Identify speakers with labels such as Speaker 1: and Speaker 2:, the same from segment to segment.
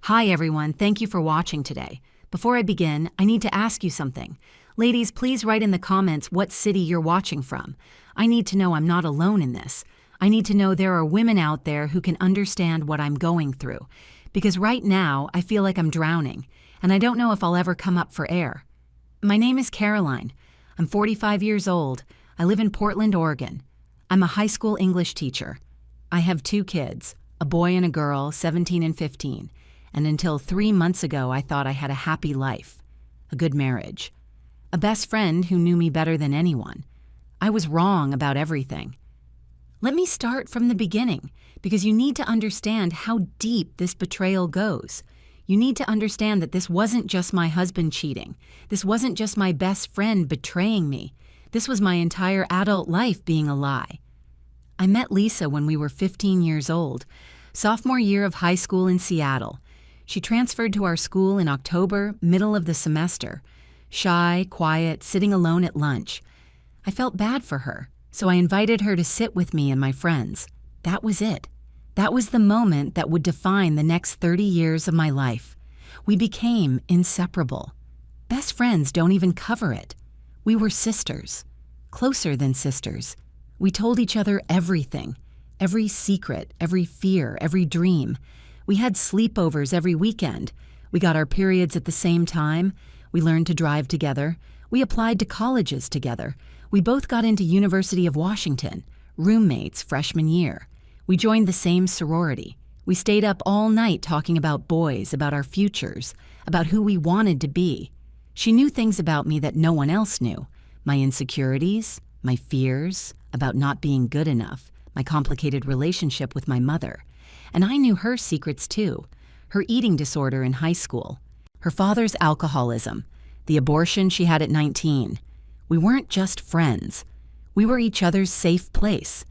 Speaker 1: Hi everyone, thank you for watching today. Before I begin, I need to ask you something. Ladies, please write in the comments what city you're watching from. I need to know I'm not alone in this. I need to know there are women out there who can understand what I'm going through. Because right now, I feel like I'm drowning, and I don't know if I'll ever come up for air. My name is Caroline. I'm 45 years old. I live in Portland, Oregon. I'm a high school English teacher. I have 2 kids, a boy and a girl, 17 and 15. And until 3 months ago, I thought I had a happy life, a good marriage, a best friend who knew me better than anyone. I was wrong about everything. Let me start from the beginning, because you need to understand how deep this betrayal goes. You need to understand that this wasn't just my husband cheating. This wasn't just my best friend betraying me. This was my entire adult life being a lie. I met Lisa when we were 15 years old, sophomore year of high school in Seattle. She transferred to our school in October, middle of the semester. Shy, quiet, sitting alone at lunch. I felt bad for her, so I invited her to sit with me and my friends. That was it. That was the moment that would define the next 30 years of my life. We became inseparable. Best friends don't even cover it. We were sisters, closer than sisters. We told each other everything, every secret, every fear, every dream. We had sleepovers every weekend. We got our periods at the same time. We learned to drive together. We applied to colleges together. We both got into University of Washington, roommates freshman year. We joined the same sorority. We stayed up all night talking about boys, about our futures, about who we wanted to be. She knew things about me that no one else knew. My insecurities, my fears, about not being good enough, my complicated relationship with my mother. And I knew her secrets too, her eating disorder in high school, her father's alcoholism, the abortion she had at 19. We weren't just friends. We were each other's safe place.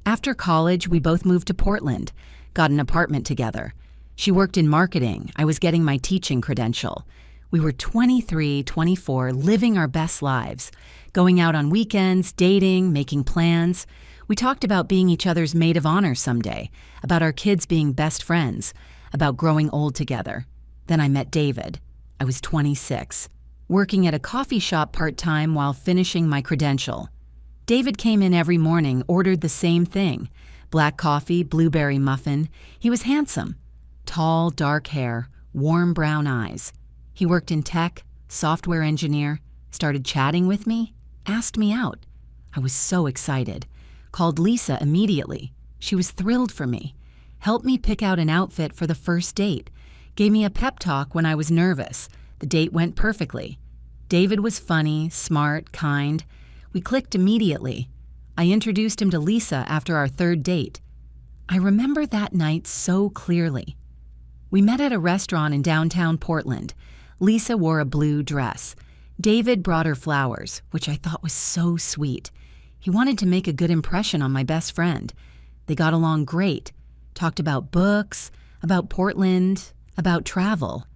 Speaker 1: After college, we both moved to Portland, got an apartment together. She worked in marketing. I was getting my teaching credential. We were 23, 24, living our best lives, going out on weekends, dating, making plans. We talked about being each other's maid of honor someday, about our kids being best friends, about growing old together. Then I met David. I was 26, working at a coffee shop part-time while finishing my credential. David came in every morning, ordered the same thing, black coffee, blueberry muffin. He was handsome, tall, dark hair, warm brown eyes. He worked in tech, software engineer, started chatting with me, asked me out. I was so excited. Called Lisa immediately. She was thrilled for me. Helped me pick out an outfit for the first date. Gave me a pep talk when I was nervous. The date went perfectly. David was funny, smart, kind. We clicked immediately. I introduced him to Lisa after our 3rd date. I remember that night so clearly. We met at a restaurant in downtown Portland. Lisa wore a blue dress. David brought her flowers, which I thought was so sweet. He wanted to make a good impression on my best friend. They got along great, talked about books, about Portland, about travel.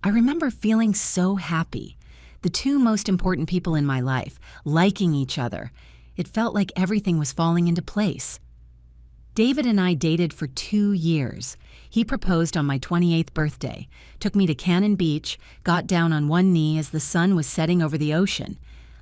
Speaker 1: I remember feeling so happy. The 2 most important people in my life, liking each other. It felt like everything was falling into place. David and I dated for 2 years. He proposed on my 28th birthday, took me to Cannon Beach, got down on one knee as the sun was setting over the ocean.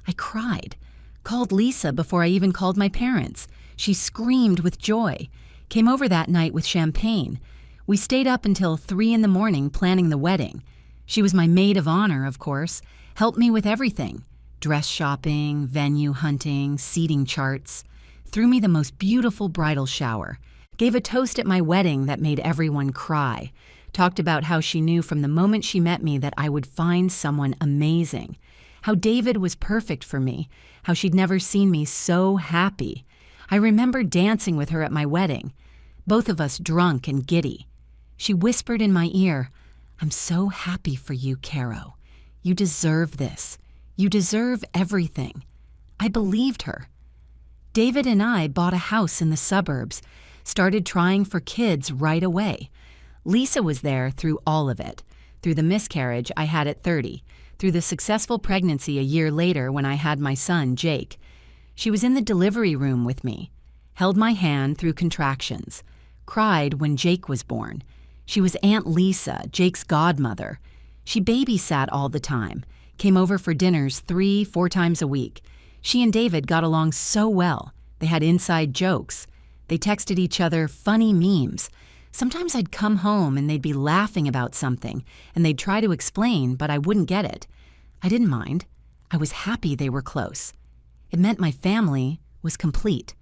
Speaker 1: I cried. Called Lisa before I even called my parents. She screamed with joy. Came over that night with champagne. We stayed up until 3 in the morning planning the wedding. She was my maid of honor, of course. Helped me with everything. Dress shopping, venue hunting, seating charts. Threw me the most beautiful bridal shower. Gave a toast at my wedding that made everyone cry. Talked about how she knew from the moment she met me that I would find someone amazing. How David was perfect for me, how she'd never seen me so happy. I remember dancing with her at my wedding, both of us drunk and giddy. She whispered in my ear, "I'm so happy for you, Caro. You deserve this. You deserve everything." I believed her. David and I bought a house in the suburbs, started trying for kids right away. Lisa was there through all of it, through the miscarriage I had at 30, through the successful pregnancy a year later when I had my son, Jake. She was in the delivery room with me, held my hand through contractions, cried when Jake was born. She was Aunt Lisa, Jake's godmother. She babysat all the time, came over for dinners 3-4 times a week. She and David got along so well. They had inside jokes. They texted each other funny memes. Sometimes I'd come home and they'd be laughing about something, and they'd try to explain, but I wouldn't get it. I didn't mind. I was happy they were close. It meant my family was complete.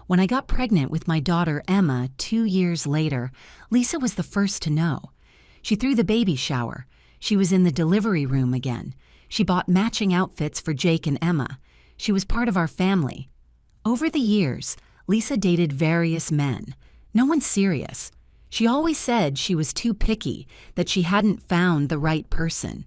Speaker 1: When I got pregnant with my daughter Emma 2 years later, Lisa was the first to know. She threw the baby shower. She was in the delivery room again. She bought matching outfits for Jake and Emma. She was part of our family. Over the years, Lisa dated various men. No one serious. She always said she was too picky, that she hadn't found the right person.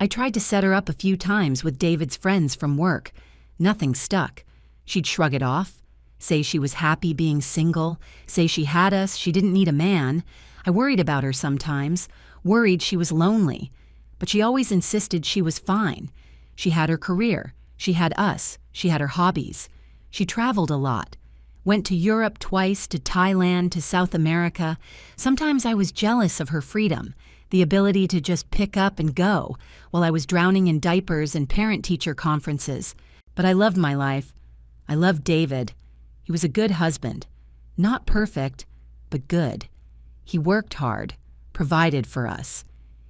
Speaker 1: I tried to set her up a few times with David's friends from work. Nothing stuck. She'd shrug it off, say she was happy being single, say she had us, she didn't need a man. I worried about her sometimes, worried she was lonely. But she always insisted she was fine. She had her career. She had us. She had her hobbies. She traveled a lot. Went to Europe twice, to Thailand, to South America. Sometimes I was jealous of her freedom, the ability to just pick up and go, while I was drowning in diapers and parent-teacher conferences. But I loved my life. I loved David. He was a good husband. Not perfect, but good. He worked hard, provided for us.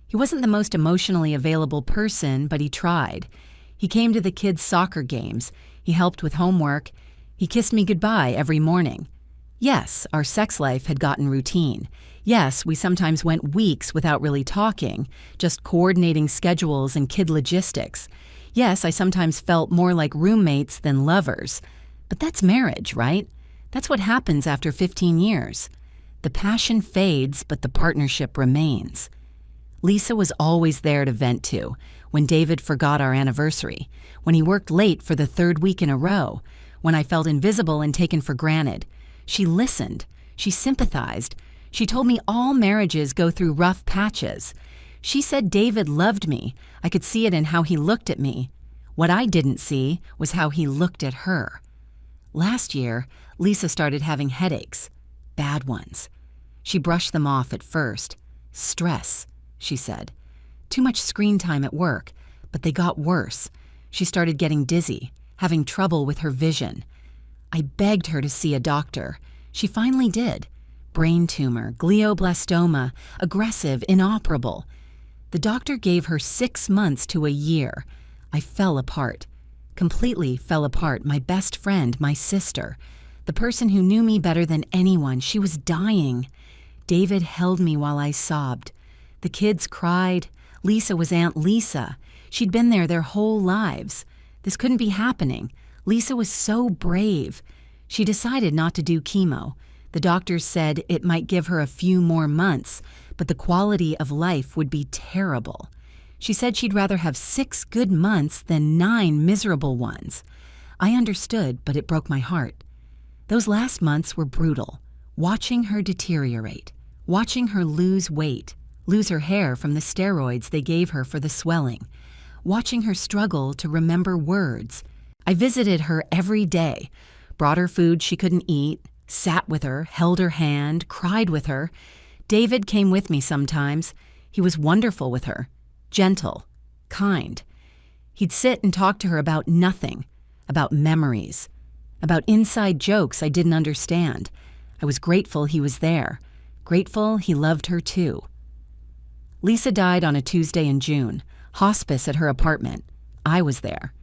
Speaker 1: He wasn't the most emotionally available person, but he tried. He came to the kids' soccer games. He helped with homework. He kissed me goodbye every morning. Yes, our sex life had gotten routine. Yes, we sometimes went weeks without really talking, just coordinating schedules and kid logistics. Yes, I sometimes felt more like roommates than lovers. But that's marriage, right? That's what happens after 15 years. The passion fades, but the partnership remains. Lisa was always there to vent to, when David forgot our anniversary, when he worked late for the 3rd week in a row, when I felt invisible and taken for granted. She listened. She sympathized. She told me all marriages go through rough patches. She said David loved me. I could see it in how he looked at me. What I didn't see was how he looked at her. Last year, Lisa started having headaches. Bad ones. She brushed them off at first. Stress, she said. Too much screen time at work, but they got worse. She started getting dizzy, having trouble with her vision. I begged her to see a doctor. She finally did. Brain tumor, glioblastoma, aggressive, inoperable. The doctor gave her 6 months to a year. I fell apart. Completely fell apart. My best friend, my sister, the person who knew me better than anyone, she was dying. David held me while I sobbed. The kids cried. Lisa was Aunt Lisa. She'd been there their whole lives. This couldn't be happening. Lisa was so brave. She decided not to do chemo. The doctors said it might give her a few more months, but the quality of life would be terrible. She said she'd rather have 6 good months than 9 miserable ones. I understood, but it broke my heart. Those last months were brutal. Watching her deteriorate, watching her lose weight, lose her hair from the steroids they gave her for the swelling, watching her struggle to remember words. I visited her every day, brought her food she couldn't eat, sat with her, held her hand, cried with her. David came with me sometimes. He was wonderful with her, gentle, kind. He'd sit and talk to her about nothing, about memories, about inside jokes I didn't understand. I was grateful he was there, grateful he loved her too. Lisa died on a Tuesday in June, hospice at her apartment. I was there.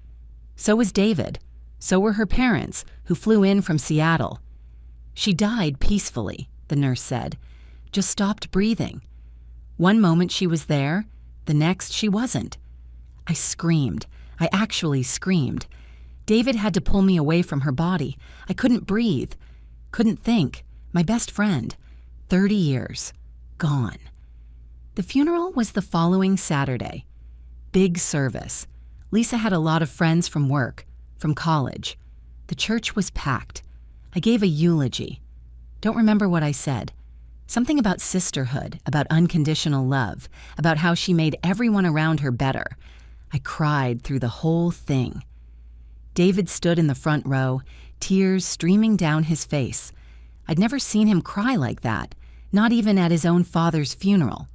Speaker 1: So was David. So were her parents, who flew in from Seattle. She died peacefully, the nurse said, just stopped breathing. One moment she was there, the next she wasn't. I screamed. I actually screamed. David had to pull me away from her body. I couldn't breathe, couldn't think. My best friend, 30 years, gone. The funeral was the following Saturday. Big service. Lisa had a lot of friends from work, from college. The church was packed. I gave a eulogy. Don't remember what I said. Something about sisterhood, about unconditional love, about how she made everyone around her better. I cried through the whole thing. David stood in the front row, tears streaming down his face. I'd never seen him cry like that, not even at his own father's funeral.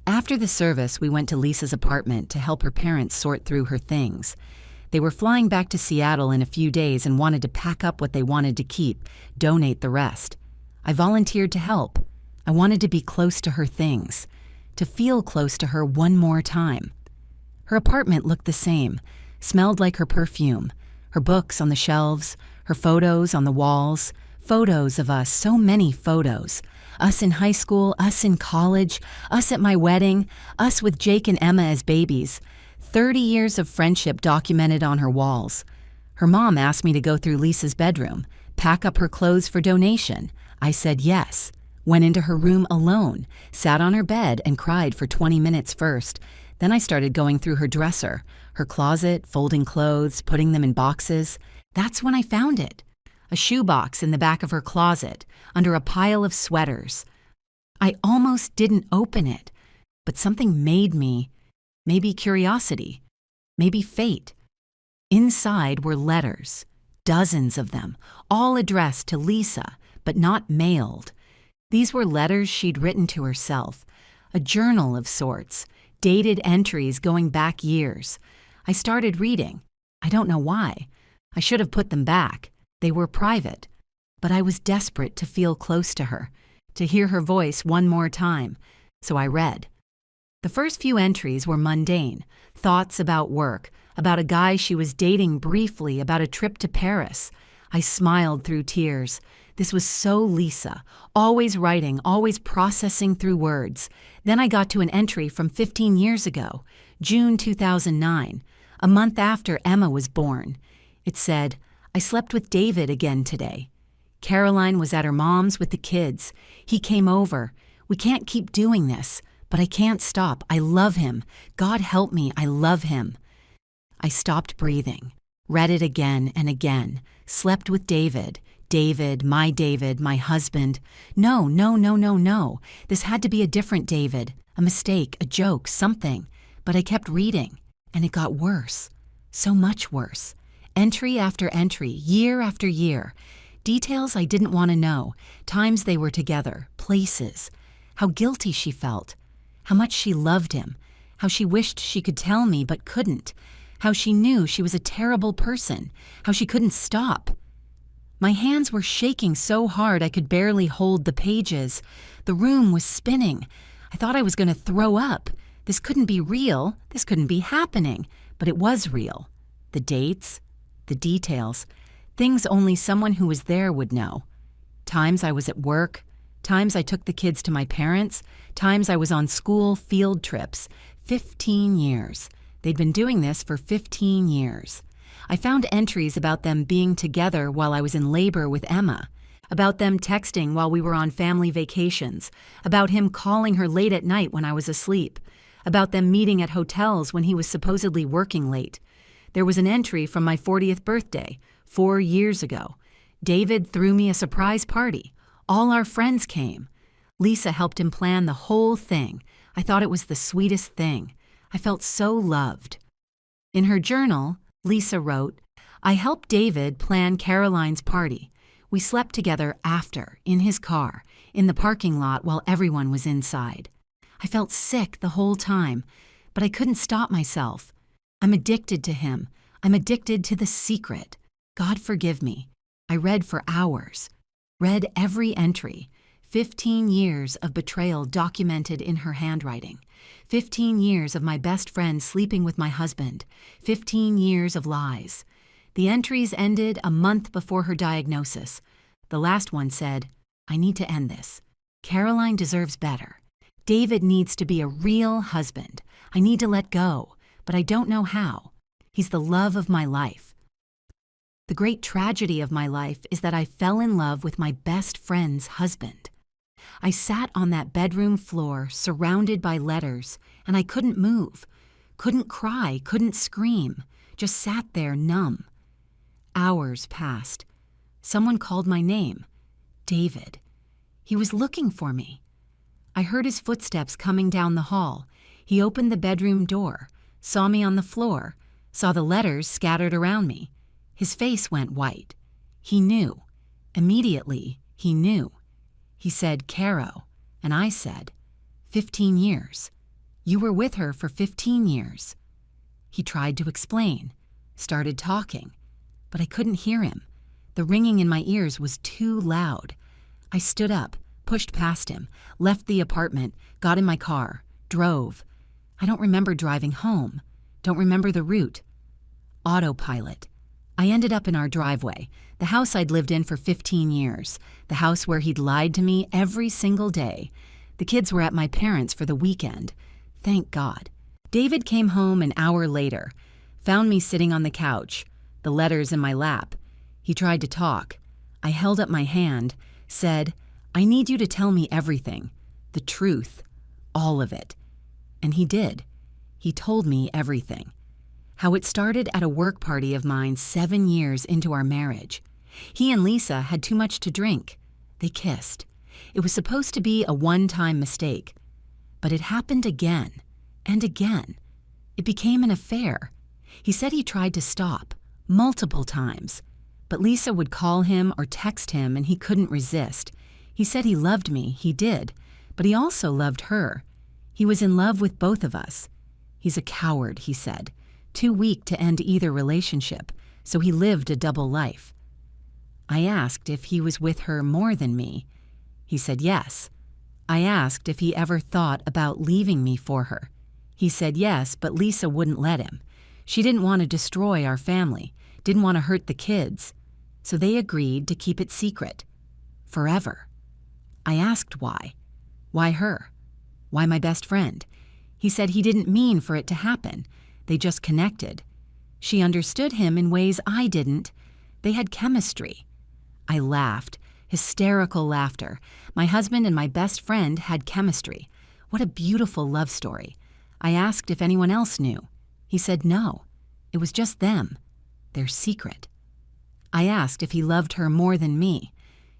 Speaker 1: After the service, we went to Lisa's apartment to help her parents sort through her things. They were flying back to Seattle in a few days and wanted to pack up what they wanted to keep, donate the rest. I volunteered to help. I wanted to be close to her things, to feel close to her one more time. Her apartment looked the same, smelled like her perfume, her books on the shelves, her photos on the walls, photos of us, so many photos. Us in high school, us in college, us at my wedding, us with Jake and Emma as babies. 30 years of friendship documented on her walls. Her mom asked me to go through Lisa's bedroom, pack up her clothes for donation. I said yes. Went into her room alone, sat on her bed and cried for 20 minutes first. Then I started going through her dresser, her closet, folding clothes, putting them in boxes. That's when I found it. A shoebox in the back of her closet, under a pile of sweaters. I almost didn't open it, but something made me, maybe curiosity, maybe fate. Inside were letters, dozens of them, all addressed to Lisa, but not mailed. These were letters she'd written to herself, a journal of sorts, dated entries going back years. I started reading. I don't know why. I should have put them back. They were private, but I was desperate to feel close to her, to hear her voice one more time, so I read. The first few entries were mundane, thoughts about work, about a guy she was dating briefly, about a trip to Paris. I smiled through tears. This was so Lisa, always writing, always processing through words. Then I got to an entry from 15 years ago, June 2009, a month after Emma was born. It said, I slept with David again today. Caroline was at her mom's with the kids. He came over. We can't keep doing this, but I can't stop. I love him. God help me, I love him. I stopped breathing, read it again and again, slept with David, my husband. No. This had to be a different David, a mistake, a joke, something. But I kept reading, and it got worse, so much worse. Entry after entry, year after year. Details I didn't want to know, times they were together, places. How guilty she felt, how much she loved him, how she wished she could tell me but couldn't, how she knew she was a terrible person, how she couldn't stop. My hands were shaking so hard I could barely hold the pages. The room was spinning. I thought I was going to throw up. This couldn't be real. This couldn't be happening. But it was real. The dates, the details, things only someone who was there would know. Times I was at work, times I took the kids to my parents, times I was on school field trips. 15 years. They'd been doing this for 15 years. I found entries about them being together while I was in labor with Emma, about them texting while we were on family vacations, about him calling her late at night when I was asleep, about them meeting at hotels when he was supposedly working late. There was an entry from my 40th birthday, 4 years ago. David threw me a surprise party. All our friends came. Lisa helped him plan the whole thing. I thought it was the sweetest thing. I felt so loved. In her journal, Lisa wrote, I helped David plan Caroline's party. We slept together after, in his car, in the parking lot while everyone was inside. I felt sick the whole time, but I couldn't stop myself. I'm addicted to him. I'm addicted to the secret. God forgive me. I read for hours. Read every entry. 15 years of betrayal documented in her handwriting. 15 years of my best friend sleeping with my husband. 15 years of lies. The entries ended a month before her diagnosis. The last one said, I need to end this. Caroline deserves better. David needs to be a real husband. I need to let go, but I don't know how. He's the love of my life. The great tragedy of my life is that I fell in love with my best friend's husband. I sat on that bedroom floor, surrounded by letters, and I couldn't move, couldn't cry, couldn't scream, just sat there numb. Hours passed. Someone called my name, David. He was looking for me. I heard his footsteps coming down the hall. He opened the bedroom door, saw me on the floor, saw the letters scattered around me. His face went white. He knew. Immediately, he knew. He said, Caro, and I said, 15 years. You were with her for 15 years. He tried to explain, started talking, but I couldn't hear him. The ringing in my ears was too loud. I stood up, pushed past him, left the apartment, got in my car, drove. I don't remember driving home, don't remember the route. Autopilot. I ended up in our driveway, the house I'd lived in for 15 years, the house where he'd lied to me every single day. The kids were at my parents' for the weekend. Thank God. David came home an hour later, found me sitting on the couch, the letters in my lap. He tried to talk. I held up my hand, said, I need you to tell me everything, the truth, all of it. And he did. He told me everything. How it started at a work party of mine 7 years into our marriage. He and Lisa had too much to drink. They kissed. It was supposed to be a one-time mistake. But it happened again and again. It became an affair. He said he tried to stop, multiple times. But Lisa would call him or text him and he couldn't resist. He said he loved me, he did, but he also loved her. He was in love with both of us. He's a coward, he said, too weak to end either relationship, so he lived a double life. I asked if he was with her more than me. He said yes. I asked if he ever thought about leaving me for her. He said yes, but Lisa wouldn't let him. She didn't want to destroy our family, didn't want to hurt the kids, so they agreed to keep it secret. Forever. I asked why. Why her? Why my best friend? He said he didn't mean for it to happen. They just connected. She understood him in ways I didn't. They had chemistry. I laughed. Hysterical laughter. My husband and my best friend had chemistry. What a beautiful love story. I asked if anyone else knew. He said no. It was just them. Their secret. I asked if he loved her more than me.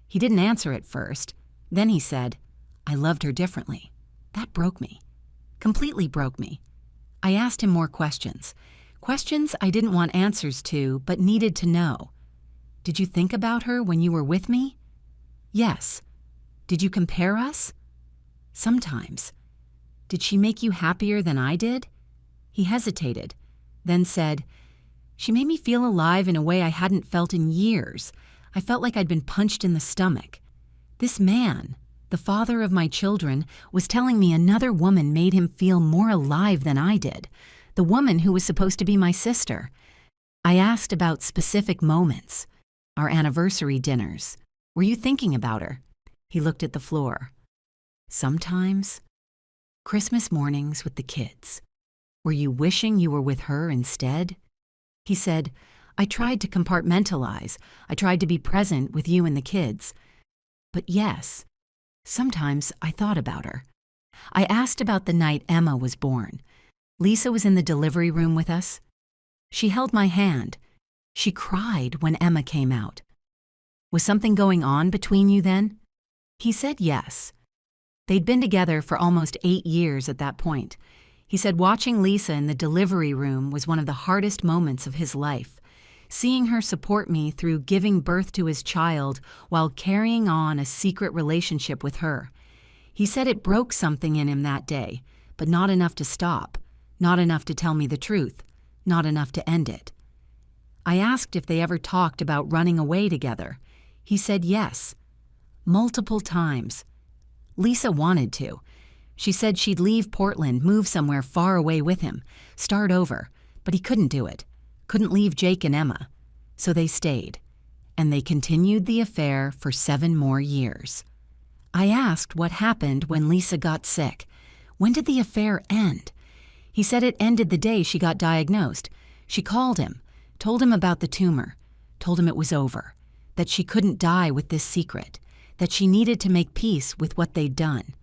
Speaker 1: He didn't answer at first. Then he said, I loved her differently. That broke me. Completely broke me. I asked him more questions. Questions I didn't want answers to, but needed to know. Did you think about her when you were with me? Yes. Did you compare us? Sometimes. Did she make you happier than I did? He hesitated, then said, she made me feel alive in a way I hadn't felt in years. I felt like I'd been punched in the stomach. This man, the father of my children, was telling me another woman made him feel more alive than I did, the woman who was supposed to be my sister. I asked about specific moments, our anniversary dinners. Were you thinking about her? He looked at the floor. Sometimes. Christmas mornings with the kids. Were you wishing you were with her instead? He said, I tried to compartmentalize. I tried to be present with you and the kids. But yes, sometimes I thought about her. I asked about the night Emma was born. Lisa was in the delivery room with us. She held my hand. She cried when Emma came out. Was something going on between you then? He said yes. They'd been together for almost 8 years at that point. He said watching Lisa in the delivery room was one of the hardest moments of his life. Seeing her support me through giving birth to his child while carrying on a secret relationship with her. He said it broke something in him that day, but not enough to stop, not enough to tell me the truth, not enough to end it. I asked if they ever talked about running away together. He said yes, multiple times. Lisa wanted to. She said she'd leave Portland, move somewhere far away with him, start over, but he couldn't do it. Couldn't leave Jake and Emma. So they stayed, and they continued the affair for 7 more years. I asked what happened when Lisa got sick. When did the affair end? He said it ended the day she got diagnosed. She called him, told him about the tumor, told him it was over, that she couldn't die with this secret, that she needed to make peace with what they'd done.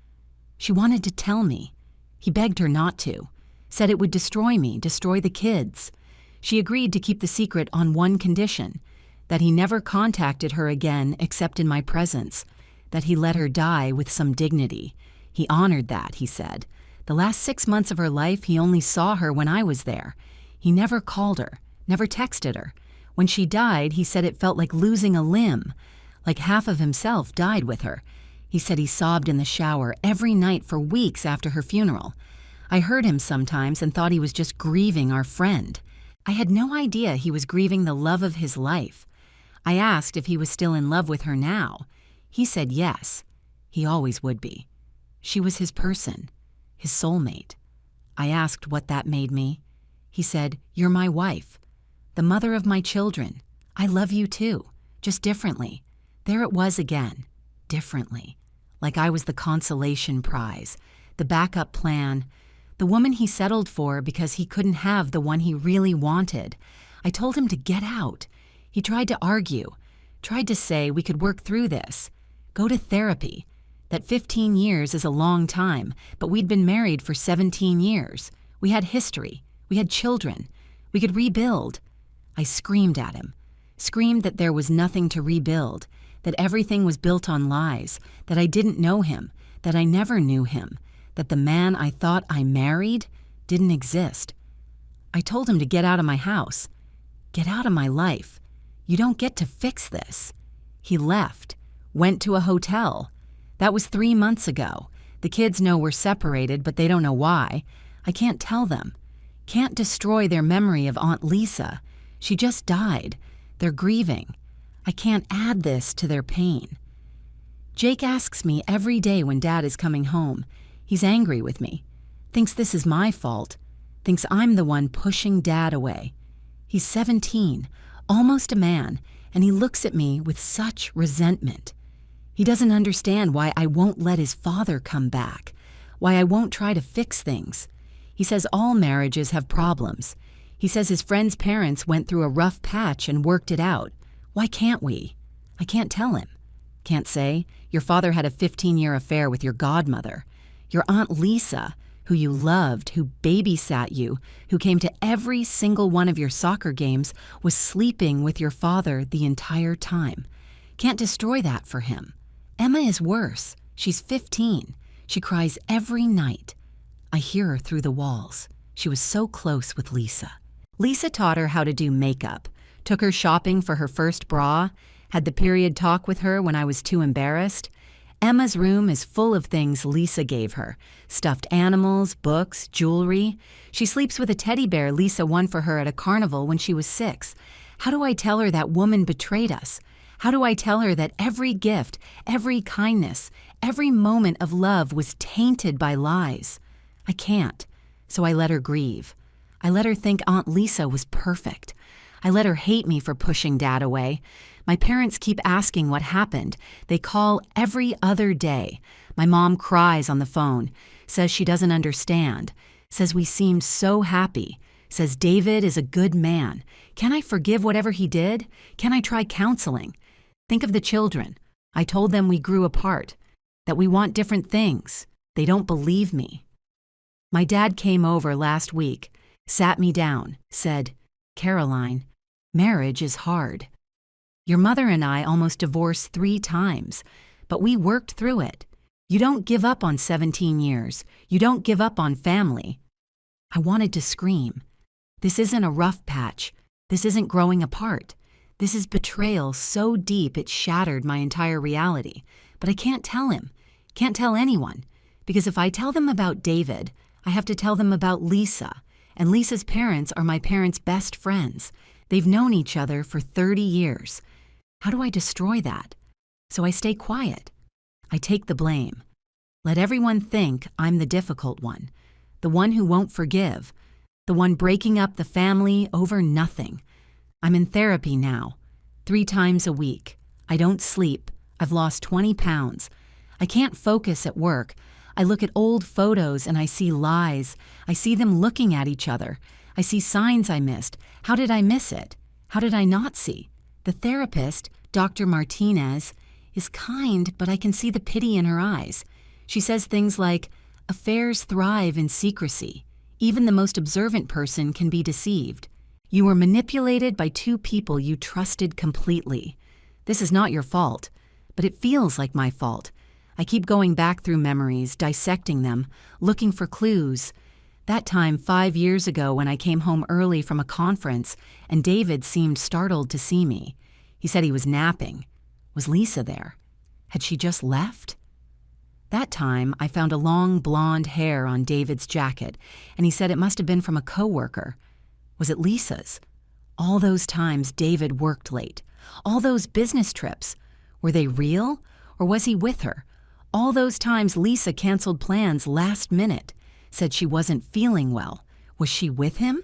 Speaker 1: She wanted to tell me. He begged her not to, said it would destroy me, destroy the kids. She agreed to keep the secret on one condition, that he never contacted her again except in my presence, that he let her die with some dignity. He honored that, he said. The last 6 months of her life, he only saw her when I was there. He never called her, never texted her. When she died, he said it felt like losing a limb, like half of himself died with her. He said he sobbed in the shower every night for weeks after her funeral. I heard him sometimes and thought he was just grieving our friend. I had no idea he was grieving the love of his life. I asked if he was still in love with her now. He said yes. He always would be. She was his person, his soulmate. I asked what that made me. He said, "You're my wife, the mother of my children. I love you too, just differently." There it was again, differently. Like I was the consolation prize, the backup plan, the woman he settled for because he couldn't have the one he really wanted. I told him to get out. He tried to argue, tried to say we could work through this, go to therapy, that 15 years is a long time, but we'd been married for 17 years. We had history. We had children. We could rebuild. I screamed at him, screamed that there was nothing to rebuild, that everything was built on lies, that I didn't know him, that I never knew him, that the man I thought I married didn't exist. I told him to get out of my house, get out of my life. You don't get to fix this. He left, went to a hotel. That was 3 months ago. The kids know we're separated, but they don't know why. I can't tell them. Can't destroy their memory of Aunt Lisa. She just died. They're grieving. I can't add this to their pain. Jake asks me every day when Dad is coming home. He's angry with me. Thinks this is my fault. Thinks I'm the one pushing Dad away. He's 17, almost a man, and he looks at me with such resentment. He doesn't understand why I won't let his father come back, why I won't try to fix things. He says all marriages have problems. He says his friend's parents went through a rough patch and worked it out. Why can't we? I can't tell him. Can't say, your father had a 15-year affair with your godmother. Your Aunt Lisa, who you loved, who babysat you, who came to every single one of your soccer games, was sleeping with your father the entire time. Can't destroy that for him. Emma is worse. She's 15. She cries every night. I hear her through the walls. She was so close with Lisa. Lisa taught her how to do makeup, took her shopping for her first bra, had the period talk with her when I was too embarrassed. Emma's room is full of things Lisa gave her. Stuffed animals, books, jewelry. She sleeps with a teddy bear Lisa won for her at a carnival when she was 6. How do I tell her that woman betrayed us? How do I tell her that every gift, every kindness, every moment of love was tainted by lies? I can't, so I let her grieve. I let her think Aunt Lisa was perfect. I let her hate me for pushing Dad away. My parents keep asking what happened. They call every other day. My mom cries on the phone, says she doesn't understand, says we seemed so happy, says David is a good man. Can I forgive whatever he did? Can I try counseling? Think of the children. I told them we grew apart, that we want different things. They don't believe me. My dad came over last week, sat me down, said, "Caroline, marriage is hard. Your mother and I almost divorced 3 times, but we worked through it. You don't give up on 17 years. You don't give up on family." I wanted to scream. This isn't a rough patch. This isn't growing apart. This is betrayal so deep it shattered my entire reality. But I can't tell him, can't tell anyone, because if I tell them about David, I have to tell them about Lisa, and Lisa's parents are my parents' best friends. They've known each other for 30 years. How do I destroy that? So I stay quiet. I take the blame. Let everyone think I'm the difficult one, the one who won't forgive, the one breaking up the family over nothing. I'm in therapy now, 3 times a week. I don't sleep. I've lost 20 pounds. I can't focus at work. I look at old photos and I see lies. I see them looking at each other. I see signs I missed. How did I miss it? How did I not see? The therapist, Dr. Martinez, is kind, but I can see the pity in her eyes. She says things like, affairs thrive in secrecy. Even the most observant person can be deceived. You were manipulated by 2 people you trusted completely. This is not your fault, but it feels like my fault. I keep going back through memories, dissecting them, looking for clues. That time 5 years ago when I came home early from a conference and David seemed startled to see me. He said he was napping. Was Lisa there? Had she just left? That time, I found a long blonde hair on David's jacket, and he said it must have been from a coworker. Was it Lisa's? All those times David worked late. All those business trips. Were they real, or was he with her? All those times Lisa canceled plans last minute, said she wasn't feeling well. Was she with him?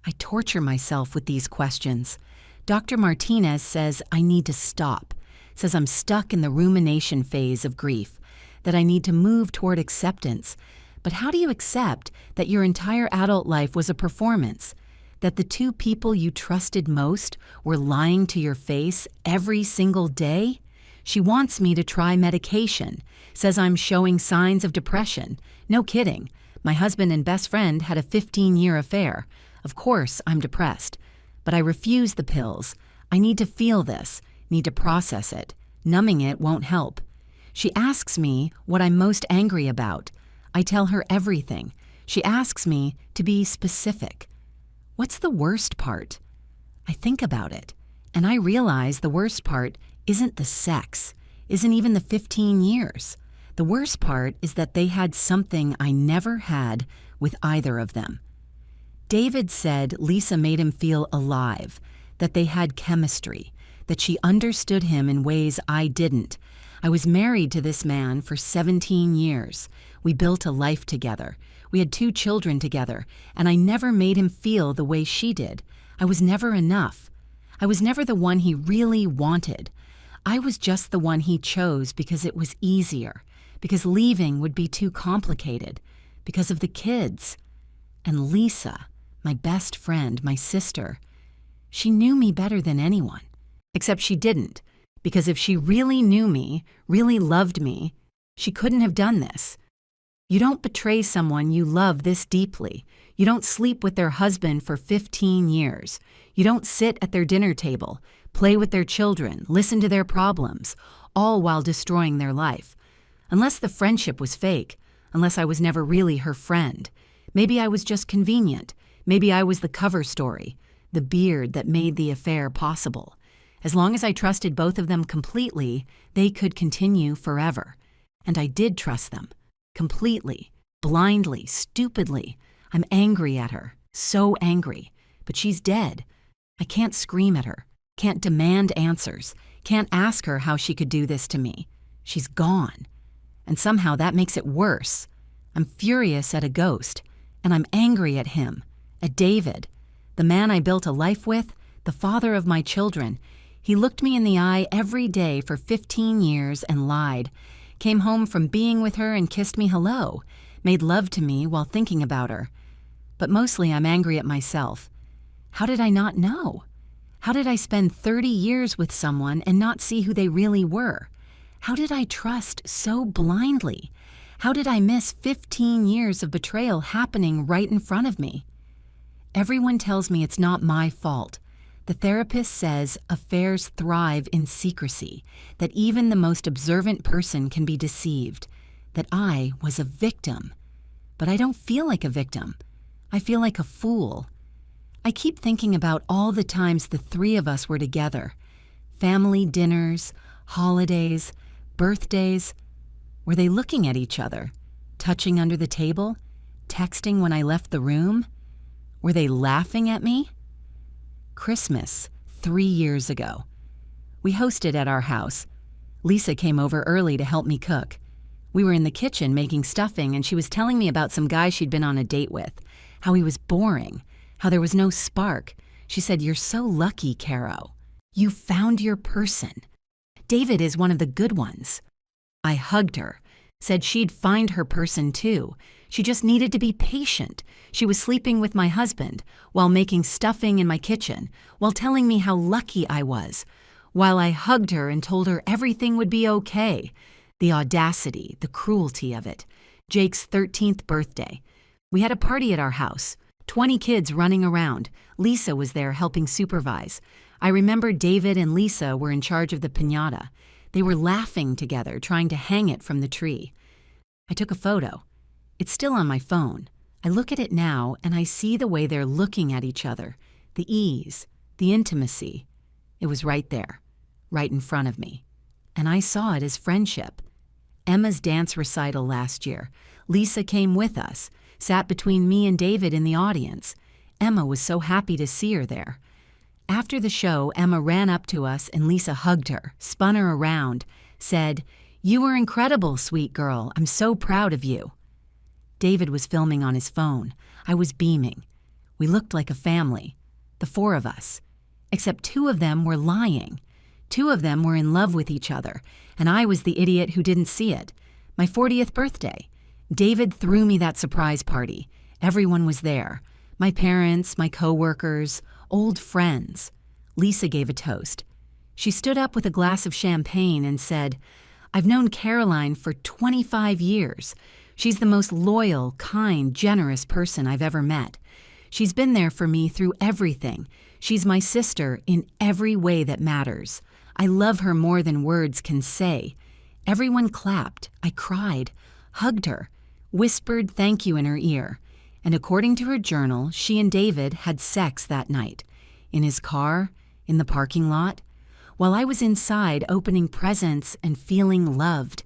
Speaker 1: I torture myself with these questions. Dr. Martinez says I need to stop, says I'm stuck in the rumination phase of grief, that I need to move toward acceptance. But how do you accept that your entire adult life was a performance? That the two people you trusted most were lying to your face every single day? She wants me to try medication, says I'm showing signs of depression. No kidding. My husband and best friend had a 15-year affair. Of course, I'm depressed. But I refuse the pills. I need to feel this, need to process it. Numbing it won't help. She asks me what I'm most angry about. I tell her everything. She asks me to be specific. What's the worst part? I think about it, and I realize the worst part isn't the sex, isn't even the 15 years. The worst part is that they had something I never had with either of them. David said Lisa made him feel alive, that they had chemistry, that she understood him in ways I didn't. I was married to this man for 17 years. We built a life together. We had 2 children together, and I never made him feel the way she did. I was never enough. I was never the one he really wanted. I was just the one he chose because it was easier, because leaving would be too complicated, because of the kids. And Lisa, my best friend, my sister, she knew me better than anyone. Except she didn't, because if she really knew me, really loved me, she couldn't have done this. You don't betray someone you love this deeply. You don't sleep with their husband for 15 years. You don't sit at their dinner table, play with their children, listen to their problems, all while destroying their life. Unless the friendship was fake, unless I was never really her friend. Maybe I was just convenient. Maybe I was the cover story, the beard that made the affair possible. As long as I trusted both of them completely, they could continue forever. And I did trust them. Completely, blindly, stupidly. I'm angry at her, so angry. But she's dead. I can't scream at her, can't demand answers, can't ask her how she could do this to me. She's gone. And somehow that makes it worse. I'm furious at a ghost, and I'm angry at him, at David, the man I built a life with, the father of my children. He looked me in the eye every day for 15 years and lied. Came home from being with her and kissed me hello, made love to me while thinking about her. But mostly I'm angry at myself. How did I not know? How did I spend 30 years with someone and not see who they really were? How did I trust so blindly? How did I miss 15 years of betrayal happening right in front of me? Everyone tells me it's not my fault. The therapist says affairs thrive in secrecy, that even the most observant person can be deceived, that I was a victim. But I don't feel like a victim. I feel like a fool. I keep thinking about all the times the 3 of us were together. Family dinners, holidays, birthdays. Were they looking at each other, touching under the table, texting when I left the room? Were they laughing at me? Christmas, 3 years ago. We hosted at our house. Lisa came over early to help me cook. We were in the kitchen making stuffing, and she was telling me about some guy she'd been on a date with, how he was boring, how there was no spark. She said, "You're so lucky, Caro. You found your person. David is one of the good ones." I hugged her, said she'd find her person too. She just needed to be patient. She was sleeping with my husband, while making stuffing in my kitchen, while telling me how lucky I was, while I hugged her and told her everything would be okay. The audacity, the cruelty of it. Jake's 13th birthday. We had a party at our house, 20 kids running around. Lisa was there helping supervise. I remember David and Lisa were in charge of the piñata. They were laughing together, trying to hang it from the tree. I took a photo. It's still on my phone. I look at it now and I see the way they're looking at each other, the ease, the intimacy. It was right there, right in front of me. And I saw it as friendship. Emma's dance recital last year. Lisa came with us, sat between me and David in the audience. Emma was so happy to see her there. After the show, Emma ran up to us and Lisa hugged her, spun her around, said, "You were incredible, sweet girl. I'm so proud of you." David was filming on his phone. I was beaming. We looked like a family, the four of us. Except two of them were lying. Two of them were in love with each other, and I was the idiot who didn't see it. My 40th birthday. David threw me that surprise party. Everyone was there. My parents, my co-workers, old friends. Lisa gave a toast. She stood up with a glass of champagne and said, "I've known Caroline for 25 years. She's the most loyal, kind, generous person I've ever met. She's been there for me through everything. She's my sister in every way that matters. I love her more than words can say." Everyone clapped. I cried, hugged her, whispered thank you in her ear. And according to her journal, she and David had sex that night. In his car, in the parking lot. While I was inside opening presents and feeling loved.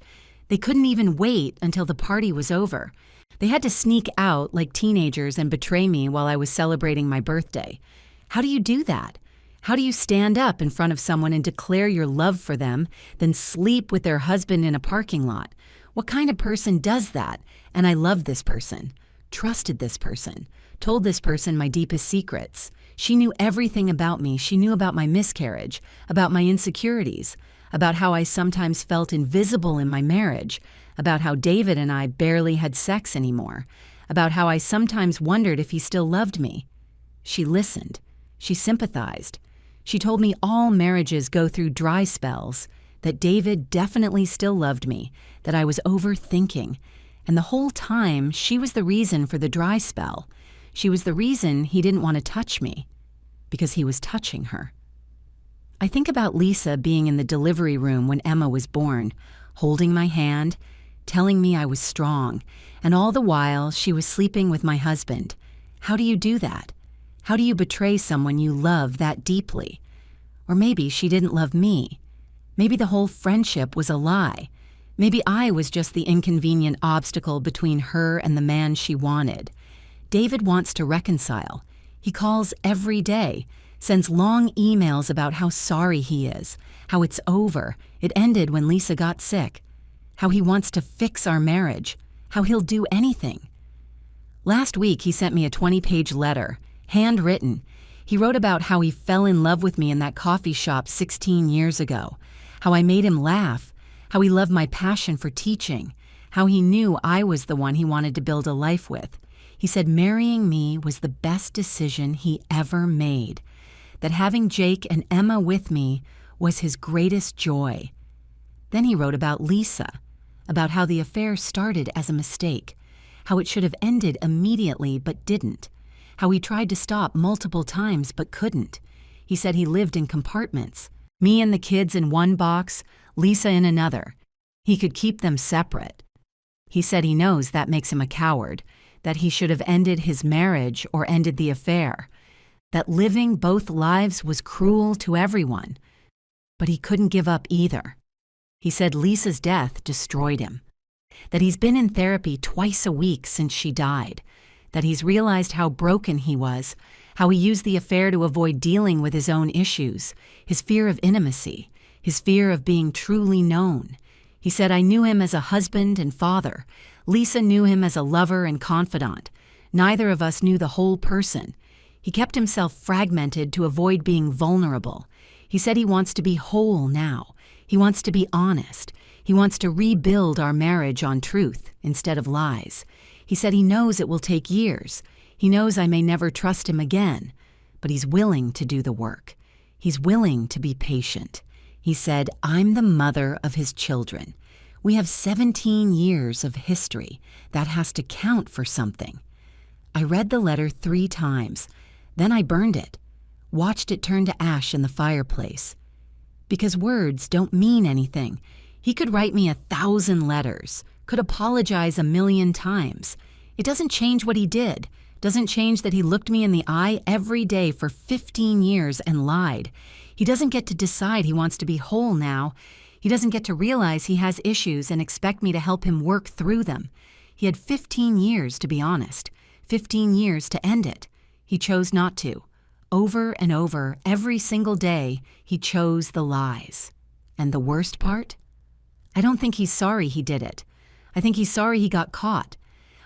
Speaker 1: They couldn't even wait until the party was over. They had to sneak out like teenagers and betray me while I was celebrating my birthday. How do you do that? How do you stand up in front of someone and declare your love for them, then sleep with their husband in a parking lot? What kind of person does that? And I loved this person, trusted this person, told this person my deepest secrets. She knew everything about me. She knew about my miscarriage, about my insecurities, about how I sometimes felt invisible in my marriage, about how David and I barely had sex anymore, about how I sometimes wondered if he still loved me. She listened. She sympathized. She told me all marriages go through dry spells, that David definitely still loved me, that I was overthinking, and the whole time she was the reason for the dry spell. She was the reason he didn't want to touch me, because he was touching her. I think about Lisa being in the delivery room when Emma was born, holding my hand, telling me I was strong, and all the while she was sleeping with my husband. How do you do that? How do you betray someone you love that deeply? Or maybe she didn't love me. Maybe the whole friendship was a lie. Maybe I was just the inconvenient obstacle between her and the man she wanted. David wants to reconcile. He calls every day, sends long emails about how sorry he is, how it's over, it ended when Lisa got sick, how he wants to fix our marriage, how he'll do anything. Last week he sent me a 20-page letter, handwritten. He wrote about how he fell in love with me in that coffee shop 16 years ago, how I made him laugh, how he loved my passion for teaching, how he knew I was the one he wanted to build a life with. He said marrying me was the best decision he ever made, that having Jake and Emma with me was his greatest joy. Then he wrote about Lisa, about how the affair started as a mistake, how it should have ended immediately but didn't, how he tried to stop multiple times but couldn't. He said he lived in compartments, me and the kids in one box, Lisa in another. He could keep them separate. He said he knows that makes him a coward, that he should have ended his marriage or ended the affair, that living both lives was cruel to everyone. But he couldn't give up either. He said Lisa's death destroyed him, that he's been in therapy twice a week since she died, that he's realized how broken he was, how he used the affair to avoid dealing with his own issues, his fear of intimacy, his fear of being truly known. He said, I knew him as a husband and father. Lisa knew him as a lover and confidant. Neither of us knew the whole person. He kept himself fragmented to avoid being vulnerable. He said he wants to be whole now. He wants to be honest. He wants to rebuild our marriage on truth instead of lies. He said he knows it will take years. He knows I may never trust him again, but he's willing to do the work. He's willing to be patient. He said, I'm the mother of his children. We have 17 years of history. That has to count for something. I read the letter 3 times. Then I burned it, watched it turn to ash in the fireplace. Because words don't mean anything. He could write me 1,000 letters, could apologize 1,000,000 times. It doesn't change what he did. Doesn't change that he looked me in the eye every day for 15 years and lied. He doesn't get to decide he wants to be whole now. He doesn't get to realize he has issues and expect me to help him work through them. He had 15 years, to be honest. 15 years to end it. He chose not to. Over and over, every single day, he chose the lies. And the worst part? I don't think he's sorry he did it. I think he's sorry he got caught.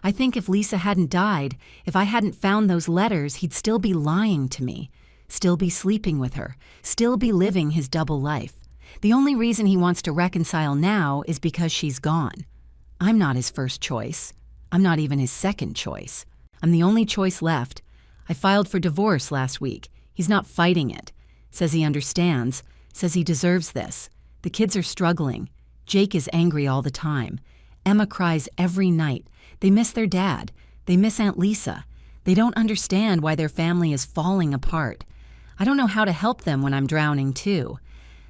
Speaker 1: I think if Lisa hadn't died, if I hadn't found those letters, he'd still be lying to me, still be sleeping with her, still be living his double life. The only reason he wants to reconcile now is because she's gone. I'm not his first choice. I'm not even his second choice. I'm the only choice left. I filed for divorce last week. He's not fighting it. Says he understands. Says he deserves this. The kids are struggling. Jake is angry all the time. Emma cries every night. They miss their dad. They miss Aunt Lisa. They don't understand why their family is falling apart. I don't know how to help them when I'm drowning too.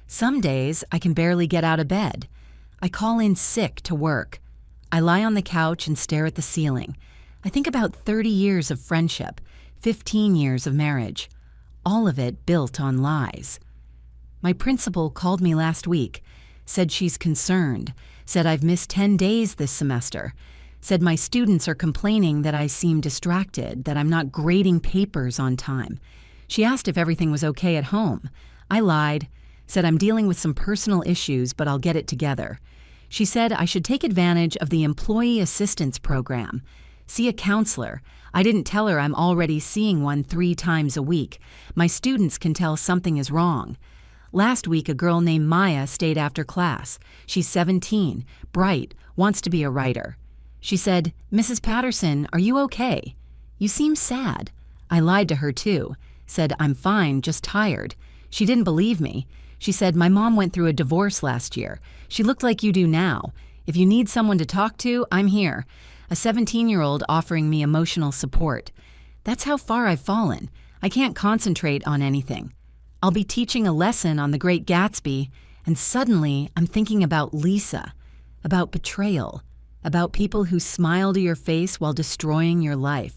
Speaker 1: Some days I can barely get out of bed. I call in sick to work. I lie on the couch and stare at the ceiling. I think about 30 years of friendship, 15 years of marriage, all of it built on lies. My principal called me last week, said she's concerned, said I've missed 10 days this semester, said my students are complaining that I seem distracted, that I'm not grading papers on time. She asked if everything was okay at home. I lied, said I'm dealing with some personal issues, but I'll get it together. She said I should take advantage of the Employee Assistance Program, see a counselor. I didn't tell her I'm already seeing one 3 times a week. My students can tell something is wrong. Last week, a girl named Maya stayed after class. She's 17, bright, wants to be a writer. She said, "Mrs. Patterson, are you okay? You seem sad." I lied to her too, said I'm fine, just tired. She didn't believe me. She said, "My mom went through a divorce last year. She looked like you do now. If you need someone to talk to, I'm here." A 17-year-old offering me emotional support. That's how far I've fallen. I can't concentrate on anything. I'll be teaching a lesson on The Great Gatsby, and suddenly I'm thinking about Lisa, about betrayal, about people who smile to your face while destroying your life.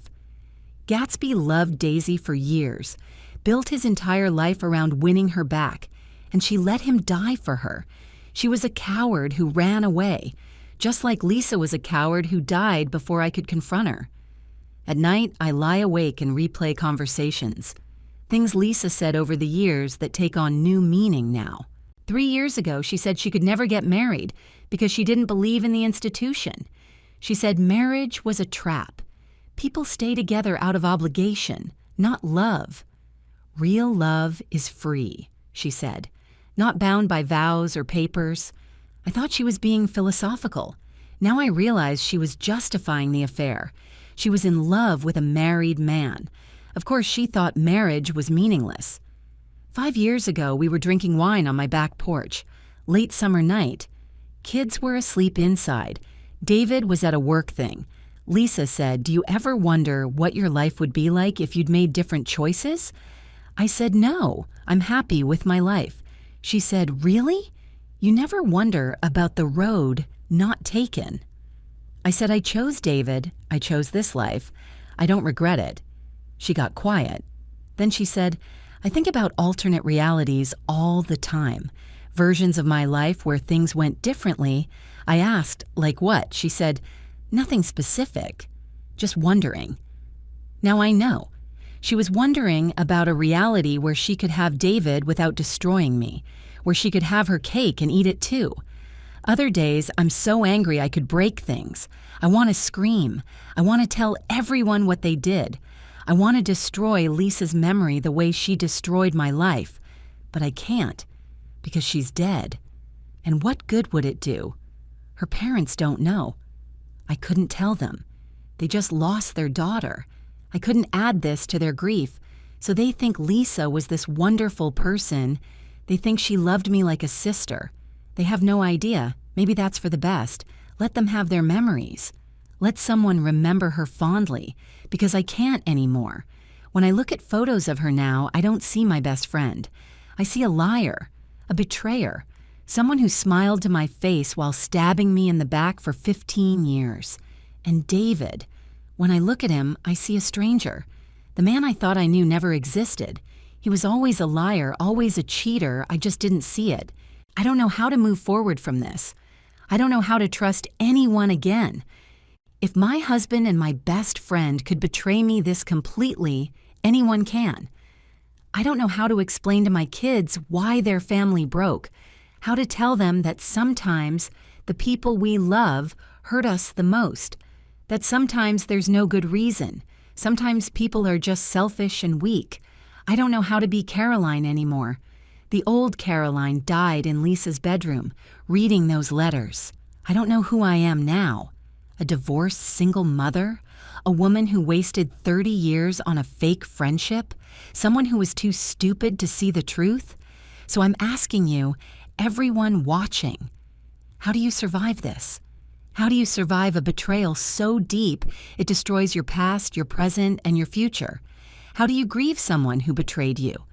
Speaker 1: Gatsby loved Daisy for years, built his entire life around winning her back, and she let him die for her. She was a coward who ran away, just like Lisa was a coward who died before I could confront her. At night, I lie awake and replay conversations. Things Lisa said over the years that take on new meaning now. 3 years ago, she said she could never get married because she didn't believe in the institution. She said marriage was a trap. People stay together out of obligation, not love. Real love is free, she said, not bound by vows or papers. I thought she was being philosophical. Now I realize she was justifying the affair. She was in love with a married man. Of course, she thought marriage was meaningless. 5 years ago, we were drinking wine on my back porch. Late summer night. Kids were asleep inside. David was at a work thing. Lisa said, "Do you ever wonder what your life would be like if you'd made different choices?" I said, "No, I'm happy with my life." She said, "Really? You never wonder about the road not taken?" I said, "I chose David. I chose this life. I don't regret it." She got quiet. Then she said, "I think about alternate realities all the time, versions of my life where things went differently." I asked, "Like what?" She said, "Nothing specific, just wondering." Now I know. She was wondering about a reality where she could have David without destroying me, where she could have her cake and eat it too. Other days, I'm so angry I could break things. I want to scream. I want to tell everyone what they did. I want to destroy Lisa's memory the way she destroyed my life. But I can't, because she's dead. And what good would it do? Her parents don't know. I couldn't tell them. They just lost their daughter. I couldn't add this to their grief. So they think Lisa was this wonderful person. They think she loved me like a sister. They have no idea. Maybe that's for the best. Let them have their memories. Let someone remember her fondly, because I can't anymore. When I look at photos of her now, I don't see my best friend. I see a liar, a betrayer, someone who smiled to my face while stabbing me in the back for 15 years. And David, when I look at him, I see a stranger. The man I thought I knew never existed. He was always a liar, always a cheater. I just didn't see it. I don't know how to move forward from this. I don't know how to trust anyone again. If my husband and my best friend could betray me this completely, anyone can. I don't know how to explain to my kids why their family broke, how to tell them that sometimes the people we love hurt us the most, that sometimes there's no good reason, sometimes people are just selfish and weak. I don't know how to be Caroline anymore. The old Caroline died in Lisa's bedroom, reading those letters. I don't know who I am now. A divorced single mother? A woman who wasted 30 years on a fake friendship? Someone who was too stupid to see the truth? So I'm asking you, everyone watching, how do you survive this? How do you survive a betrayal so deep it destroys your past, your present, and your future? How do you grieve someone who betrayed you?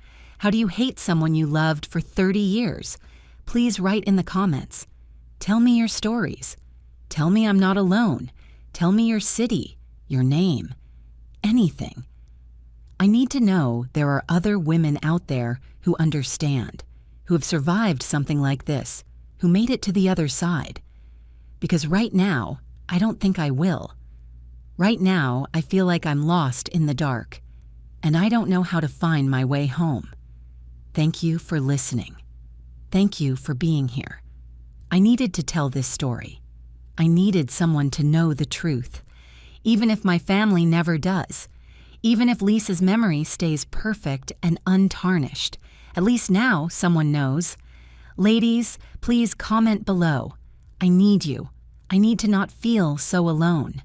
Speaker 1: How do you hate someone you loved for 30 years? Please write in the comments. Tell me your stories. Tell me I'm not alone. Tell me your city, your name, anything. I need to know there are other women out there who understand, who have survived something like this, who made it to the other side. Because right now, I don't think I will. Right now, I feel like I'm lost in the dark, and I don't know how to find my way home. Thank you for listening. Thank you for being here. I needed to tell this story. I needed someone to know the truth, even if my family never does, even if Lisa's memory stays perfect and untarnished. At least now someone knows. Ladies, please comment below. I need you. I need to not feel so alone.